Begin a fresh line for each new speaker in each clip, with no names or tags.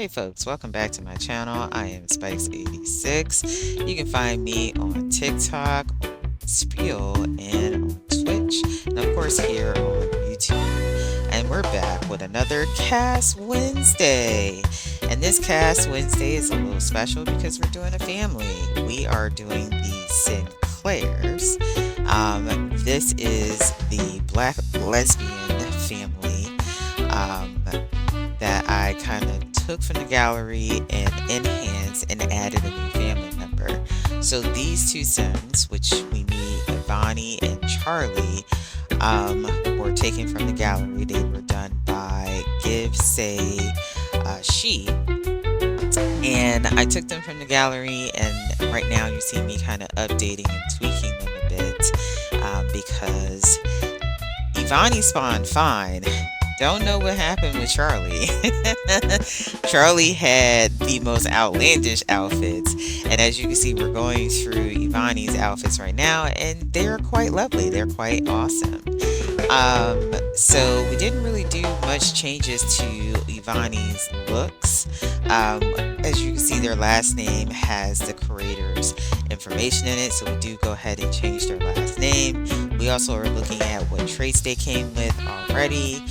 Hey folks, welcome back to my channel. I am Spikes86. You can find me on TikTok, Spiel, and on Twitch, and of course here on YouTube. And we're back with another CAS Wednesday. And this CAS Wednesday is a little special because we're doing a family. We are doing the Sinclairs. This is the Black lesbian family that I kind of took from the gallery and enhanced and added a new family member. So these two Sims, which we meet Ivani and Charlie, were taken from the gallery. They were done by Give Say She. And I took them from the gallery, and right now you see me kind of updating and tweaking them a bit because Ivani spawned fine. Don't know what happened with Charlie. Charlie had the most outlandish outfits, and as you can see, we're going through Ivani's outfits right now, and they're quite lovely. They're quite awesome. So we didn't really do much changes to Ivani's looks. As you can see, their last name has the creator's information in it, so we do go ahead and change their last name. We also are looking at what traits they came with already,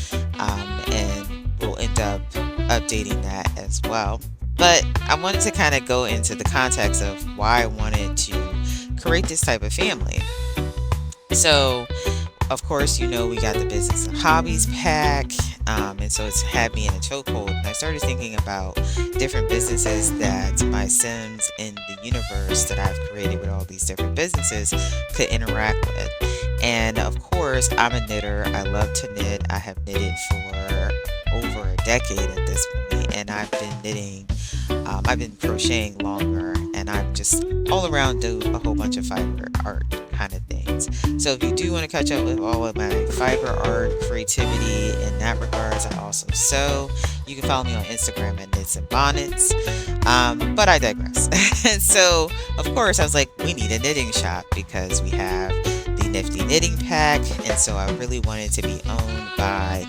and we'll end up updating that as well. But I wanted to kind of go into the context of why I wanted to create this type of family. So of course, you know, we got the business and hobbies pack, and so it's had me in a chokehold. And I started thinking about different businesses that my Sims in the universe that I've created with all these different businesses could interact with. And of course, I'm a knitter. I love to knit. I have knitted for over a decade at this point, and I've been knitting. I've been crocheting longer, and I'm just all around do a whole bunch of fiber art kind of things. So if you do want to catch up with all of my fiber art creativity in that regards, I also sew. You can follow me on Instagram at Knits and Bonnets. But I digress. So of course I was like, we need a knitting shop because we have the nifty knitting pack, and so I really wanted to be owned by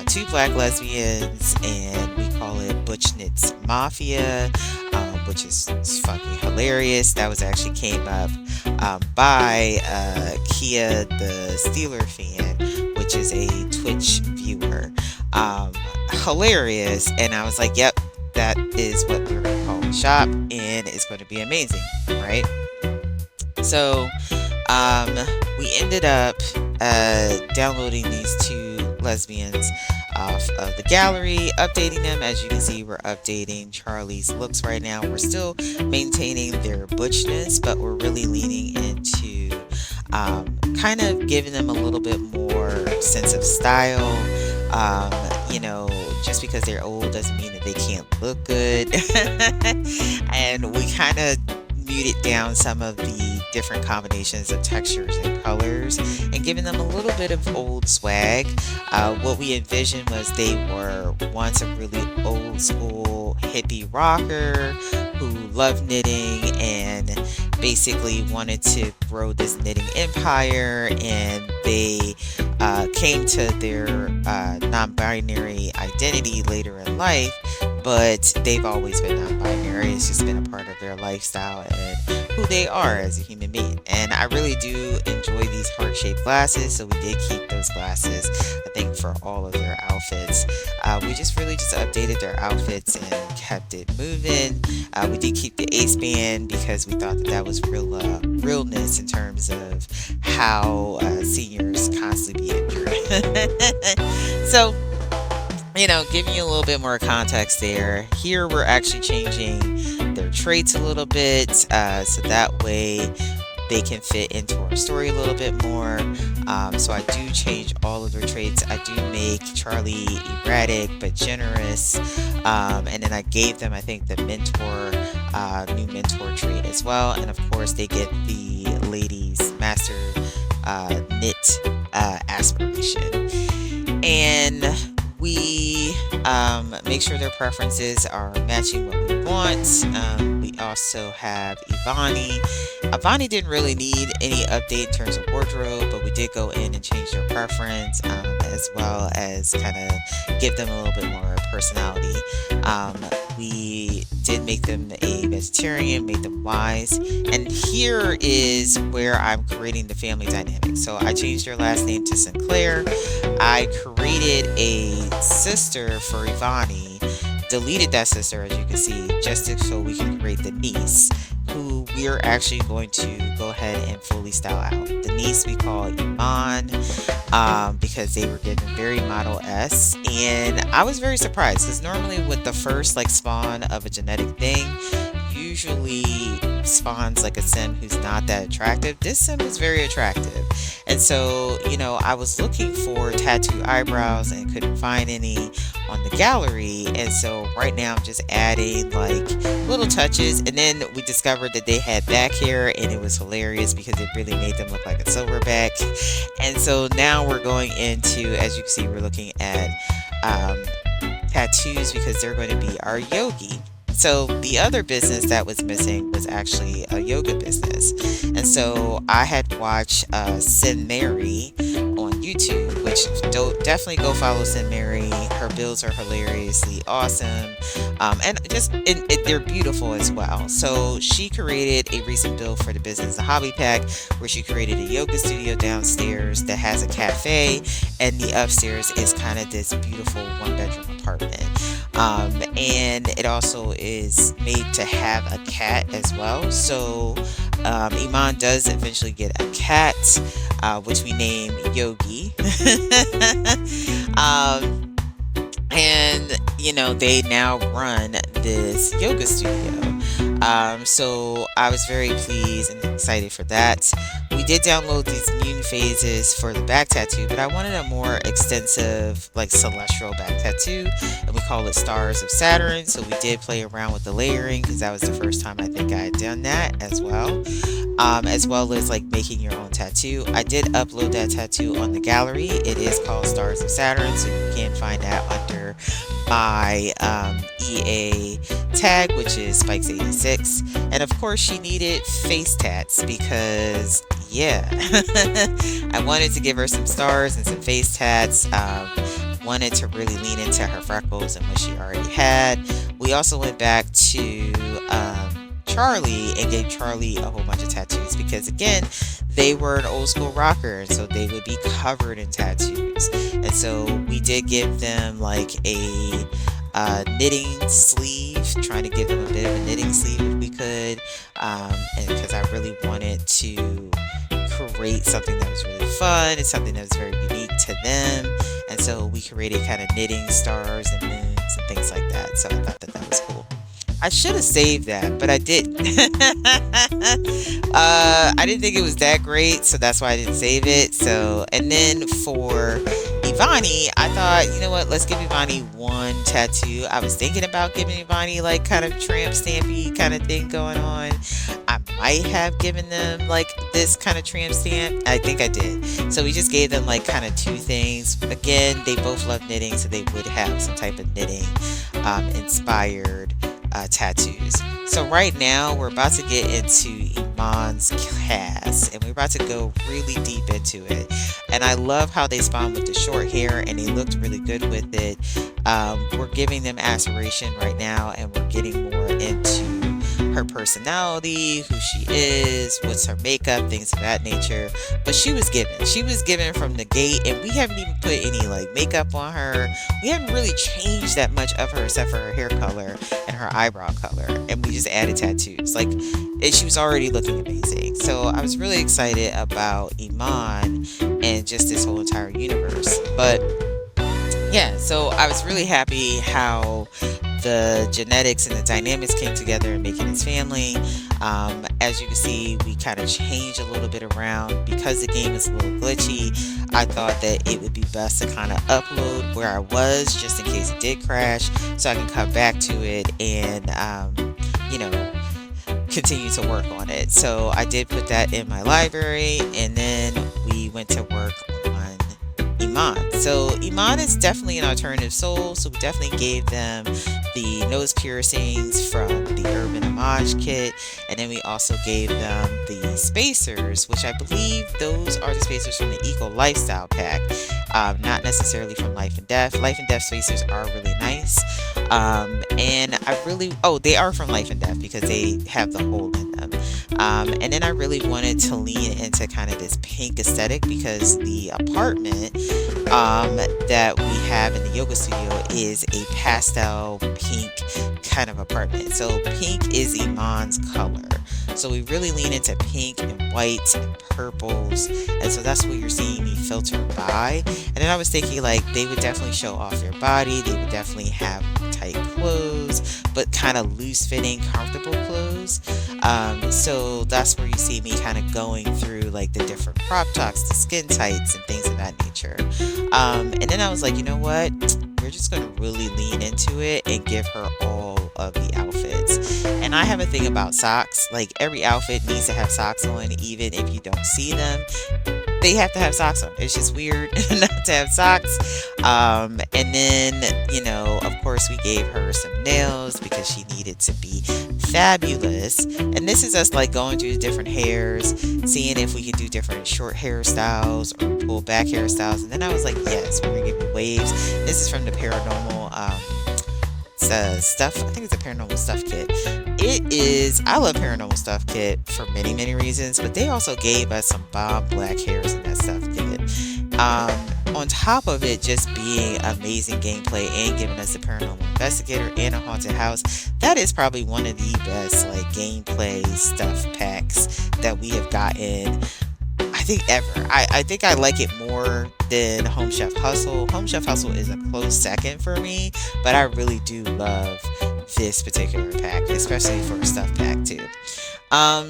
two Black lesbians, and we call it Butch Knits Mafia, which is fucking hilarious. That was actually came up by Kia the Steeler fan, which is a Twitch viewer. Hilarious, and I was like, yep, that is what we're going to call the shop, and it's going to be amazing, right? So we ended up downloading these two lesbians off of the gallery, updating them. As you can see, we're updating Charlie's looks right now. We're still maintaining their butchness, but we're really leaning into kind of giving them a little bit more sense of style. You know, just because they're old doesn't mean that they can't look good. And we kind of muted down some of the different combinations of textures and colors and giving them a little bit of old swag. What we envisioned was they were once a really old school hippie rocker who loved knitting and basically wanted to grow this knitting empire, and they came to their non-binary identity later in life, but they've always been non-binary. It's just been a part of their lifestyle and who they are as a human being. And I really do enjoy these heart-shaped glasses, so we did keep those glasses, I think, for all of their outfits. We just really updated their outfits and kept it moving. We did keep the ace band because we thought that was realness in terms of how seniors constantly be injured. So, you know, giving you a little bit more context there. Here we're actually changing their traits a little bit, so that way they can fit into our story a little bit more. So I do change all of their traits. I do make Charlie erratic but generous, and then I gave them, I think, the mentor, new mentor trait as well. And of course they get the ladies master knit aspiration, and we make sure their preferences are matching what we want. We also have Ivani. Ivani didn't really need any update in terms of wardrobe, but we did go in and change their preference, as well as kind of give them a little bit more personality. We make them a vegetarian, make them wise. And here is where I'm creating the family dynamic. So I changed her last name to Sinclair. I created a sister for Ivani, deleted that sister as you can see, just so we can create the niece, who we're actually going to go ahead and fully style out. The niece we call Iman, because they were given very Model S, and I was very surprised because normally with the first like spawn of a genetic thing, usually spawns like a sim who's not that attractive. This sim is very attractive, and so I was looking for tattoo eyebrows and couldn't find any on the gallery, and so right now I'm just adding like little touches. And then we discovered that they had back hair, and it was hilarious because it really made them look like a silverback. And so now we're going into, as you can see, we're looking at tattoos because they're going to be our yogi. So the other business that was missing was actually a yoga business. And so I had watched Sin Mary on YouTube, which definitely go follow Sin Mary. Her builds are hilariously awesome. And just they're beautiful as well. So she created a recent build for the business, the hobby pack, where she created a yoga studio downstairs that has a cafe, and the upstairs is kind of this beautiful 1-bedroom apartment. And it also is made to have a cat as well. So Iman does eventually get a cat, which we name Yogi. And they now run this yoga studio. So I was very pleased and excited for that. We did download these moon phases for the back tattoo, but I wanted a more extensive, like celestial back tattoo, and we call it Stars of Saturn. So we did play around with the layering because that was the first time I think I had done that as well as like making your own tattoo. I did upload that tattoo on the gallery. It is called Stars of Saturn, so you can find that under my EA tag, which is Spikes86. And of course she needed face tats because I wanted to give her some stars and some face tats. Wanted to really lean into her freckles and what she already had. We also went back to Charlie and gave Charlie a whole bunch of tattoos because again, they were an old school rocker, and so they would be covered in tattoos. And so we did give them like a knitting sleeve, trying to give them a bit of a knitting sleeve if we could, and because I really wanted to create something that was really fun and something that was very unique to them. And so we created kind of knitting stars and moons and things like that. So I thought that was cool. I should have saved that, but I didn't. I didn't think it was that great, so that's why I didn't save it. So, and then for Ivani, I thought, you know what, let's give Ivani one tattoo. I was thinking about giving Ivani like kind of tramp stampy kind of thing going on. I might have given them like this kind of tramp stamp. I think I did. So we just gave them like kind of two things. Again, they both love knitting, so they would have some type of knitting inspired tattoos. So right now we're about to get into Iman's CAS, and we're about to go really deep into it. And I love how they spawned with the short hair, and they looked really good with it. We're giving them aspiration right now, and we're getting more into her personality, who she is, what's her makeup, things of that nature. But she was given from the gate, and we haven't even put any like makeup on her. We haven't really changed that much of her except for her hair color and her eyebrow color, and we just added tattoos. Like, she was already looking amazing. So I was really excited about Iman and just this whole entire universe. But yeah, so I was really happy how the genetics and the dynamics came together in making this family. As you can see, we kind of changed a little bit around because the game is a little glitchy. I thought that it would be best to kind of upload where I was just in case it did crash, so I can come back to it and continue to work on it. So I did put that in my library, and then we went to work on Iman. So Iman is definitely an alternative soul, so we definitely gave them the nose piercings from the Urban Homage kit, and then we also gave them the spacers, which I believe those are the spacers from the Eco Lifestyle pack, not necessarily from Life and Death. Life and Death spacers are really nice, And I really, oh, they are from Life and Death because they have the hole in them. And then I really wanted to lean into kind of this pink aesthetic because the apartment that we have in the yoga studio is a pastel pink kind of apartment. So pink is Iman's color. So we really lean into pink and whites and purples. And so that's what you're seeing me filter by. And then I was thinking like they would definitely show off their body. They would definitely have tight clothes, but kind of loose fitting, comfortable clothes. So that's where you see me kind of going through like the different crop tops, the skin tights and things of that nature. And then I was like, you know what? We're just going to really lean into it and give her all of the outfits. And I have a thing about socks. Like every outfit needs to have socks on, even if you don't see them. They have to have socks on. It's just weird not to have socks. And then, you know, of course, we gave her some nails because she needed to be fabulous. And this is us like going through the different hairs, seeing if we can do different short hairstyles or pull back hairstyles. And then I was like, yes, we're gonna give you waves. This is from the paranormal stuff. I think it's a paranormal stuff kit. It is, I love paranormal stuff kit for many, many reasons, but they also gave us some bomb black hairs in that stuff kit. On top of it just being amazing gameplay and giving us the paranormal investigator and a haunted house, that is probably one of the best like gameplay stuff packs that we have gotten, I think, ever. I think I like it more than Home Chef Hustle. Home Chef Hustle is a close second for me, but I really do love this particular pack, especially for a stuff pack too.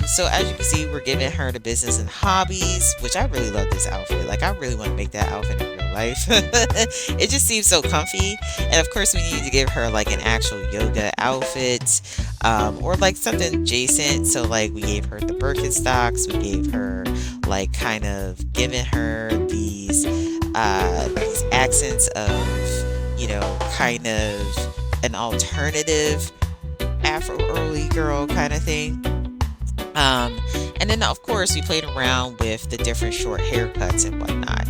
So as you can see, we're giving her the business and hobbies, which I really love this outfit. Like I really want to make that outfit in real life. It just seems so comfy. And of course we need to give her like an actual yoga outfit, or like something adjacent. So like we gave her the Birkenstocks, we gave her like kind of giving her these accents of, you know, kind of an alternative Afro early girl kind of thing. And then of course we played around with the different short haircuts and whatnot,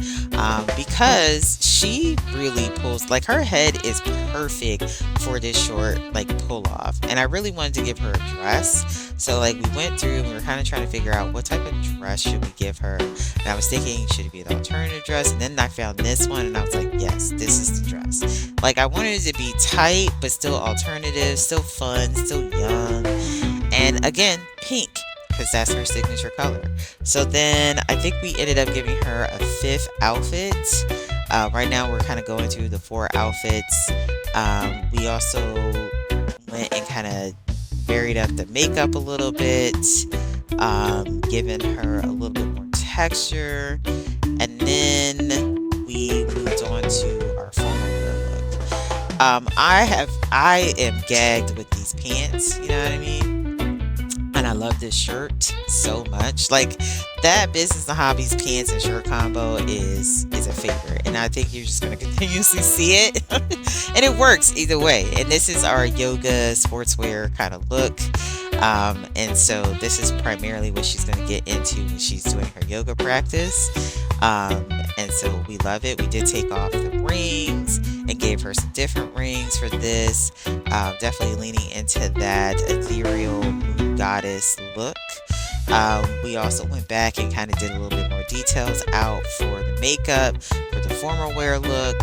because she really pulls, like her head is perfect for this short like pull off, and I really wanted to give her a dress. So like we went through and we were kind of trying to figure out what type of dress should we give her, and I was thinking should it be the alternative dress, and then I found this one and I was like, yes, this is the dress. Like I wanted it to be tight but still alternative, still fun, still young, and again pink, because that's her signature color. So then I think we ended up giving her a fifth outfit. Right now we're kind of going through the 4 outfits. We also went and kind of varied up the makeup a little bit, giving her a little bit more texture, and then we moved on to our formal wear look. I am gagged with these pants, you know what I mean? And I love this shirt so much. Like that business and hobbies pants and shirt combo is a favorite, and I think you're just going to continuously see it. And it works either way. And this is our yoga sportswear kind of look, and so this is primarily what she's going to get into when she's doing her yoga practice, and so we love it. We did take off the rings and gave her some different rings for this, definitely leaning into that ethereal moon goddess look. We also went back and kind of did a little bit more details out for the makeup, for the formal wear look,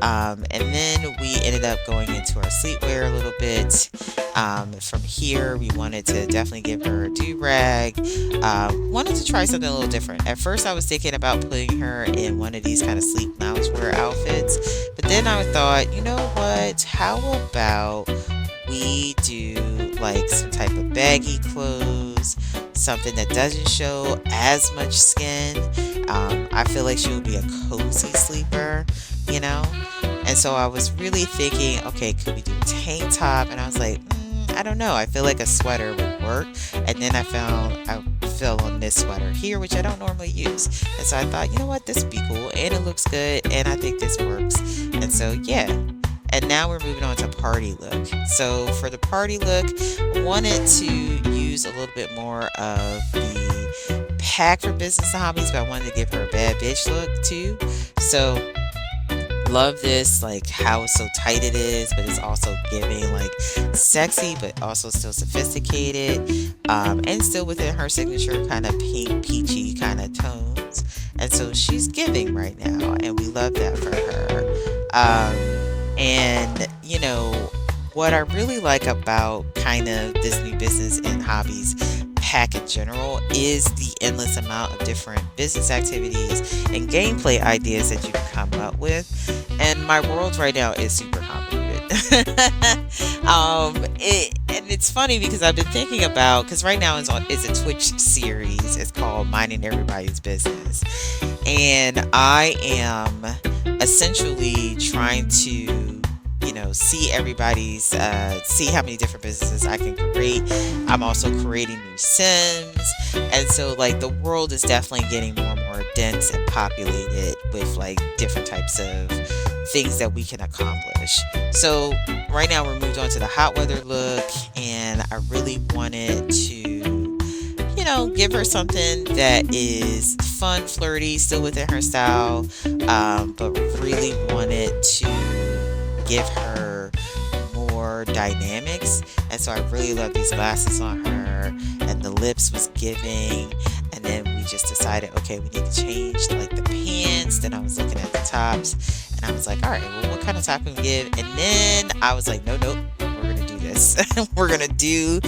and then we ended up going into our sleepwear a little bit. From here, we wanted to definitely give her a do-rag. Wanted to try something a little different. At first, I was thinking about putting her in one of these kind of sleep loungewear outfits, but then I thought, you know what? How about we do like some type of baggy clothes, something that doesn't show as much skin. I feel like she would be a cozy sleeper, you know? And so I was really thinking, okay, could we do a tank top? And I was like, I don't know. I feel like a sweater would work. And then I fell on this sweater here, which I don't normally use. And so I thought, you know what? This would be cool. And it looks good. And I think this works. And so, yeah. And now we're moving on to party look. So for the party look, I wanted to use a little bit more of the pack for business and hobbies, but I wanted to give her a bad bitch look too. So love this, like how it's so tight it is, but it's also giving like sexy, but also still sophisticated, and still within her signature kind of pink, peachy kind of tones. And so she's giving right now, and we love that for her. And what I really like about kind of this new business and hobbies pack in general is the endless amount of different business activities and gameplay ideas that you can come up with. And my world right now is super convoluted. And it's funny because I've been thinking about, because right now it's a Twitch series. It's called Minding Everybody's Business, and I am essentially trying to see how many different businesses I can create. I'm also creating new Sims, and so like the world is definitely getting more and more dense and populated with like different types of things that we can accomplish. So right now we're moved on to the hot weather look, and I really wanted to give her something that is fun, flirty, still within her style, but really wanted to give her more dynamics. And so I really love these glasses on her, and the lips was giving. And then we just decided, okay, we need to change like the pants. Then I was looking at the tops, and I was like, all right, well, what kind of top can we give? And then I was like, nope, we're gonna do this. We're gonna do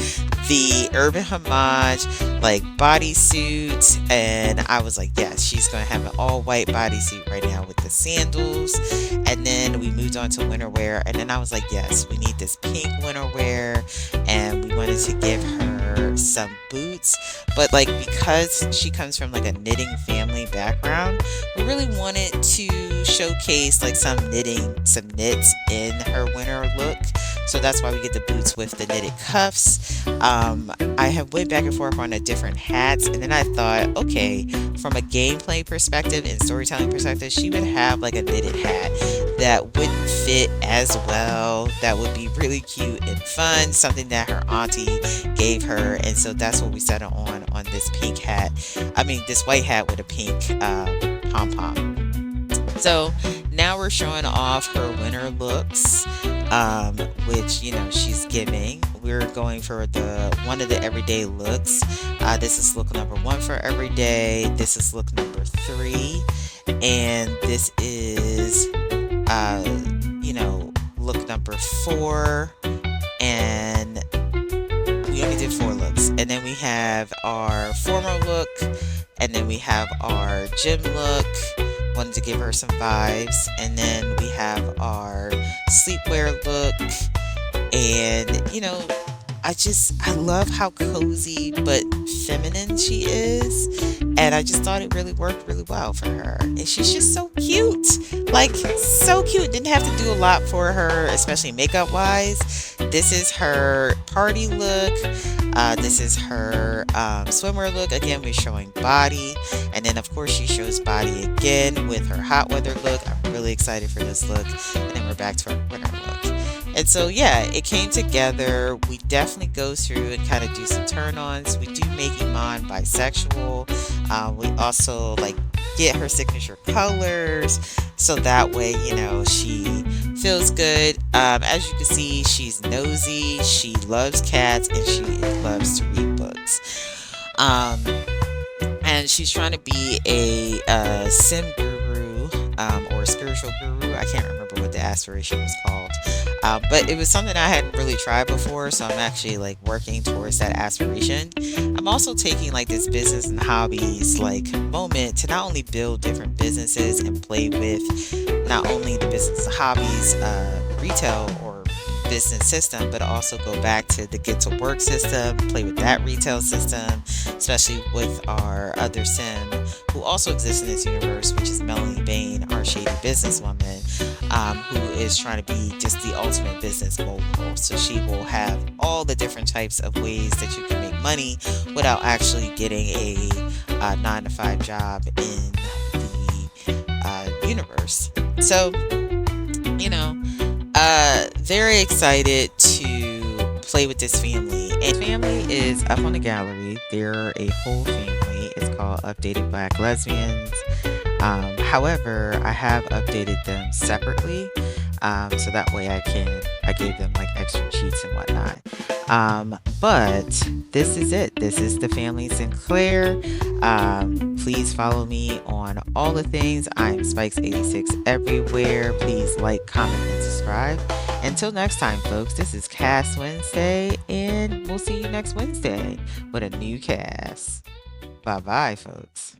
the Urban Homage like bodysuit. And I was like, yes, she's gonna have an all white bodysuit right now with the sandals. And then we moved on to winter wear, and then I was like, yes, we need this pink winter wear, and we wanted to give her some boots. But like, because she comes from like a knitting family background, we really wanted to showcase like some knits in her winter look. So that's why we get the boots with the knitted cuffs. I have went back and forth on the different hats, and then I thought, okay, from a gameplay perspective and storytelling perspective, she would have like a knitted hat that wouldn't fit as well. That would be really cute and fun, something that her auntie gave her. And so that's what we settled on this pink hat. I mean, this white hat with a pink pom-pom. So now we're showing off her winter looks, which she's giving. We're going for one of the everyday looks. This is look number 1 for everyday. This is look number 3, and this is look number 4. And we only did 4 looks, and then we have our formal look, and then we have our gym look. Wanted to give her some vibes. And then we have our sleepwear look. And I love how cozy but feminine she is, and I just thought it really worked really well for her. And she's just so cute, like so cute. Didn't have to do a lot for her, especially makeup wise. This is her party look. This is her swimwear look. Again, we're showing body, and then of course she shows body again with her hot weather look. I'm really excited for this look. And then we're back to our winter look. And so yeah, it came together. We definitely go through and kind of do some turn-ons. We do make Iman bisexual. We also like get her signature colors, so that way she feels good. As you can see, she's nosy, she loves cats, and she loves to read books. And she's trying to be a sim guru, or a spiritual guru. I can't remember what the aspiration was called. But it was something I hadn't really tried before, so I'm actually like working towards that aspiration. I'm also taking like this business and hobbies like moment to not only build different businesses and play with not only the business and hobbies retail or business system, but also go back to the get to work system, play with that retail system, especially with our other sim who also exists in this universe, which is Melanie Bain, our shady businesswoman, who is trying to be just the ultimate business mogul. So she will have all the different types of ways that you can make money without actually getting a 9-to-5 job in the universe. So very excited to play with this family. And family is up on the gallery. They're a whole family. It's called Updated Black Lesbians. However, I have updated them separately, so that way I gave them like extra cheats and whatnot. But this is it. This is the family Sinclair. Please follow me on all the things. I'm Spikes86 everywhere. Please like, comment, and subscribe. Until next time, folks, this is CAS Wednesday, and we'll see you next Wednesday with a new CAS. Bye bye, folks.